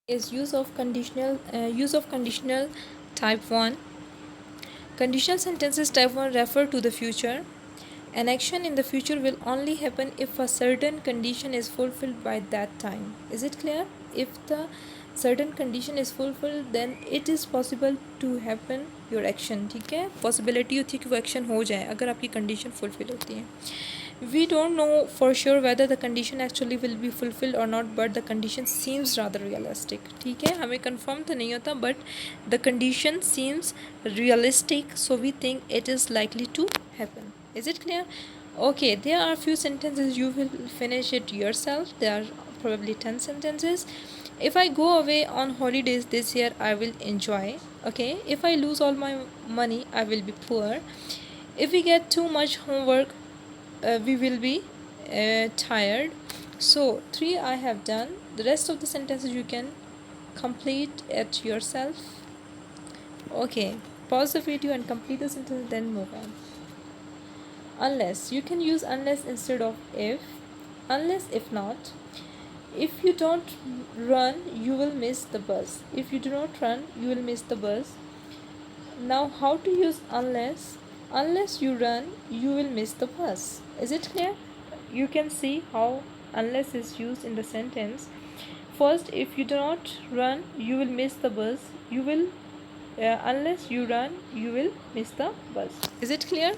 Is use of conditional type 1. Conditional sentences type 1 refer to the future. An action in the future will only happen if a certain condition is fulfilled by that time. Is it clear? If the certain condition is fulfilled, then it is possible to happen your action. ठीक है, possibility होती है कि वो action हो जाए अगर आपकी कंडीशन फुलफिल होती है. We don't know for sure whether the condition actually will be fulfilled or not, but the condition seems rather realistic. ठीक है, हमें confirm तो नहीं होता, but the condition seems realistic, so we think it is likely to happen. Is it clear? Okay, there are a few sentences, you will finish it yourself. There are probably 10 sentences. If I go away on holidays this year, I will enjoy. Okay, if I lose all my money, I will be poor. If we get too much homework, we will be tired. So 3 I have done. The rest of the sentences you can complete it yourself. Okay, pause the video and complete the sentence, then move on. Unless, you can use unless instead of if. Unless, if not. If you don't run, you will miss the bus. If you do not run, you will miss the bus. Now, how to use unless? Unless you run, you will miss the bus. Is it clear? You can see how unless is used in the sentence. First, if you do not run, you will miss the bus. You will, unless you run, you will miss the bus. Is it clear?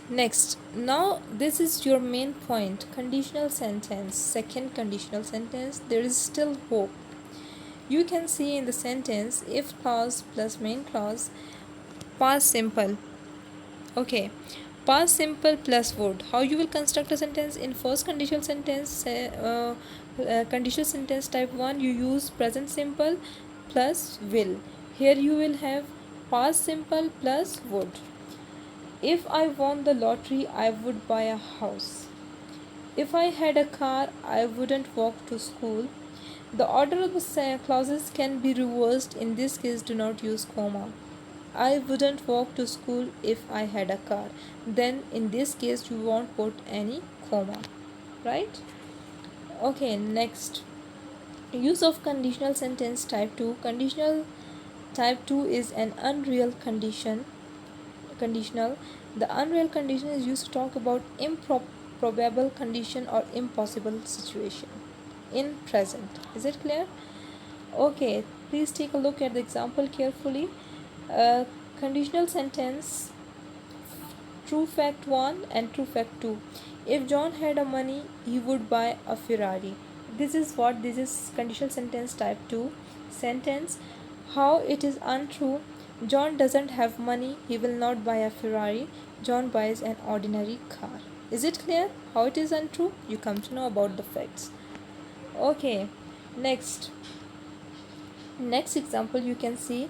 Next, now this is your main point. Conditional sentence. Second conditional sentence. There is still hope. You can see in the sentence if clause plus main clause, past simple. Okay, past simple plus would. How you will construct a sentence? In first conditional sentence, conditional sentence type 1, you use present simple plus will. Here you will have past simple plus would. If I won the lottery, I would buy a house. If I had a car, I wouldn't walk to school. The order of the clauses can be reversed. In this case, do not use comma. I wouldn't walk to school if I had a car. Then in this case, you won't put any comma, right? Okay, next. Use of conditional sentence type 2. Conditional type 2 is an unreal conditional. The unreal condition is used to talk about improbable condition or impossible situation in present. Is it clear? Okay, please take a look at the example carefully. Conditional sentence, true fact 1 and true fact 2. If John had a money, he would buy a Ferrari. This is conditional sentence type 2. Sentence, how it is untrue. John doesn't have money, he will not buy a Ferrari. John buys an ordinary car. Is it clear how it is untrue? You come to know about the facts. Okay, next example, you can see,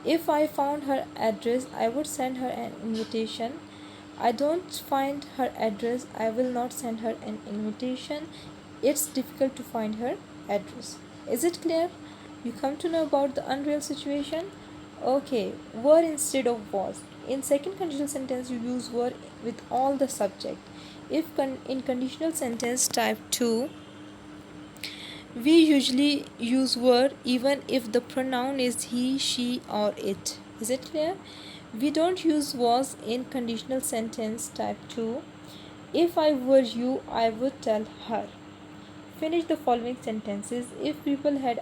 if I found her address, I would send her an invitation. I don't find her address, I will not send her an invitation. It's difficult to find her address. Is it clear? You come to know about the unreal situation. Okay, were instead of was. In second conditional sentence, you use were with all the subject. If in conditional sentence type 2, we usually use were even if the pronoun is he, she, or it. Is it clear? We don't use was in conditional sentence type 2. If I were you, I would tell her. Finish the following sentences. If people had